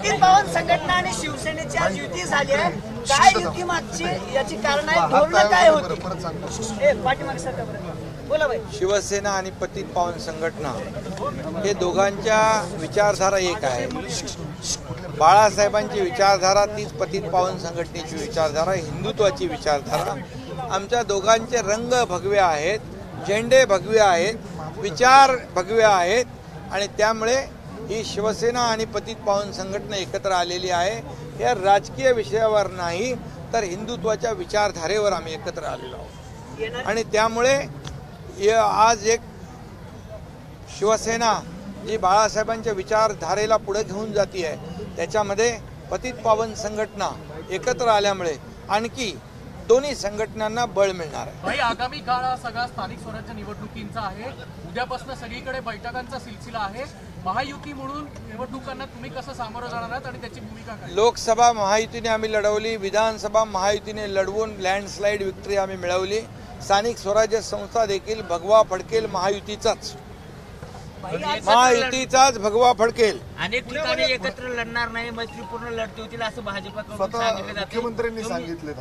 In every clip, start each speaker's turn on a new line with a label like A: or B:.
A: पतित पावन संघटना आणि शिवसेनेची आज युती झाली आहे. काय युती मागची याची कारण आहे, धोरण काय होते? पाठीमागे सरका बरं, बोला भाई.
B: शिवसेना आणि पतित पावन संघटना हे दोघांच्या विचारधारा एक आहे. बाळासाहेबांची विचारधारा तीच पतित पावन संघटनेची विचारधारा, हिंदुत्वाची विचारधारा. आमच्या दोघांचे रंग भगवे आहेत, झेंडे भगवे आहेत, विचार भगवे आहेत आणि त्यामुळे ही शिवसेना आणि पतित पावन संघटना एकत्र आलेली आहे. या राजकीय विषयावर नाही तर हिंदुत्वाच्या विचारधारेवर आम्ही एकत्र आलेलो आहोत आणि त्यामुळे आज एक शिवसेना जी बाळासाहेबांच्या विचारधारेला पुढे घेऊन जाती आहे त्याच्यामध्ये पतित पावन संघटना एकत्र आल्यामुळे आणखी दोन्ही संघटनांना बळ मिळणार आहे.
C: भाई, आगामी काळ हा सगळा स्थानिक स्वराज्य निवडणुकींचा आहे. उद्यापासून सगळीकडे बैठकांचा सिलसिला आहे. महायुती म्हणून निवडणुकांना तुम्ही कसं सामोरं जाणार आहात आणि त्याची भूमिका काय?
B: लोकसभा महायुतीने आम्ही लढवली, विधानसभा महायुतीने लढवून लँडस्लाईड विक्ट्री आम्ही मिळवली. स्थानिक स्वराज्य संस्था देखील भगवा फडकेल महायुतीचाच, महायुतीचाच भगवा फडकेल.
D: अनेक ठिकाणी एकत्र लढणार नाही, मैत्रीपूर्ण लढती होतील असं भाजपकडून सांगितलं जातं,
E: मुख्यमंत्र्यांनी सांगितले.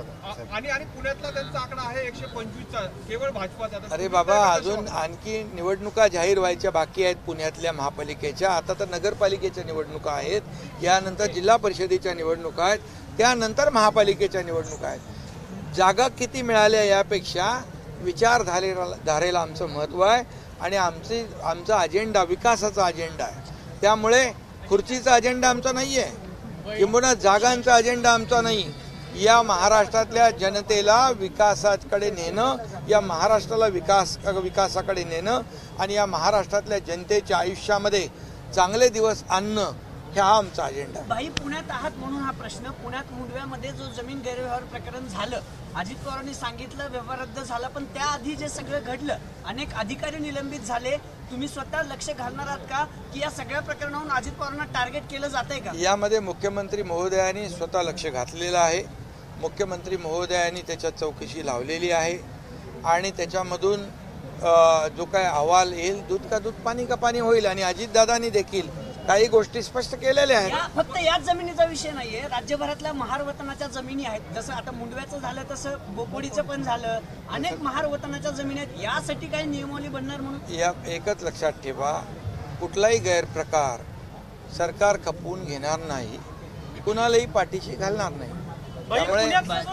F: आणि पुण्यातला त्यांचा आकडा आहे 125चा, केवळ भाजपाचा.
B: अरे बाबा, अजून आणखी निवडणुका जाहीर व्हायच्या बाकी आहेत पुण्यातल्या महापालिकेच्या. आता तर नगरपालिकेच्या निवडणुका आहेत, यानंतर जिल्हा परिषदेच्या निवडणुका आहेत, त्यानंतर महापालिकेच्या निवडणुका आहेत. जागा किती मिळाल्या यापेक्षा विचारधारेला आमचं महत्त्व आहे आणि आमचा अजेंडा विकासाचा अजेंडा आहे. त्यामुळे खुर्चीचा अजेंडा आमचा नाही आहे, किंबहुना जागांचा अजेंडा आमचा नाही. या महाराष्ट्रातल्या जनतेला विकासाकडे नेणं, या महाराष्ट्राला विकासाकडे नेणं आणि या महाराष्ट्रातल्या जनतेच्या आयुष्यामध्ये चांगले दिवस आणणं हा आमचा अजेंडा.
A: भाई, पुण्यात आहात म्हणून हा प्रश्न. पुण्यात मुंडव्यामध्ये जो जमीन गैरव्यवहार प्रकरण झालं, अजित पवारांनी सांगितलं व्यवहार रद्द झाला, पण त्याआधी जे सगळं घडलं, अनेक अधिकारी निलंबित झाले. तुम्ही स्वतः लक्ष घालणार आहात का की या सगळ्या प्रकरणावरून अजित पवारांना टार्गेट केलं जात आहे का?
B: यामध्ये मुख्यमंत्री महोदयांनी स्वतः लक्ष घातलेलं आहे. मुख्यमंत्री महोदयांनी त्याच्यात चौकशी लावलेली आहे आणि त्याच्यामधून जो काय अहवाल येईल, दूध का दूध पाणी का पाणी होईल. आणि अजितदादांनी देखील काही गोष्टी स्पष्ट केलेल्या आहेत.
A: फक्त याच जमिनीचा विषय नाहीये, राज्यभरातल्या महार वतनाच्या जमिनी आहेत. जसं आता मुंडव्याचं झालं तसं बोपोडीचं पण झालं. अनेक महार वतनाच्या जमिनी आहेत. यासाठी काही नियमावली बनणार म्हणून
B: या एकच लक्षात ठेवा, कुठलाही गैरप्रकार सरकार खपवून घेणार नाही, कुणालाही पाठीशी घालणार नाही. त्यामुळे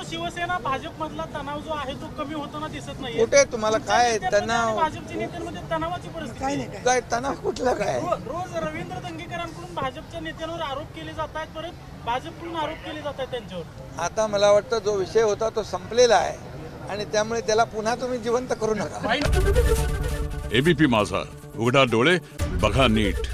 C: शिवसेना भाजप मधला तणाव जो आहे तो कमी होताना दिसत नाही.
B: कुठे तुम्हाला काय तणाव,
C: भाजपच्या नेत्यांमध्ये तणावाची परिस्थिती
B: काय तणाव कुठला काय?
C: रोज रवींद्र दंगेकरांकडून भाजपच्या नेत्यांवर आरोप केले जात आहेत, परत भाजपकडून आरोप केले जात आहेत त्यांच्यावर.
B: आता मला वाटतं जो विषय होता तो संपलेला आहे आणि त्यामुळे त्याला पुन्हा तुम्ही जिवंत करू नका.
G: एबीपी माझा, उघडा डोळे बघा नीट.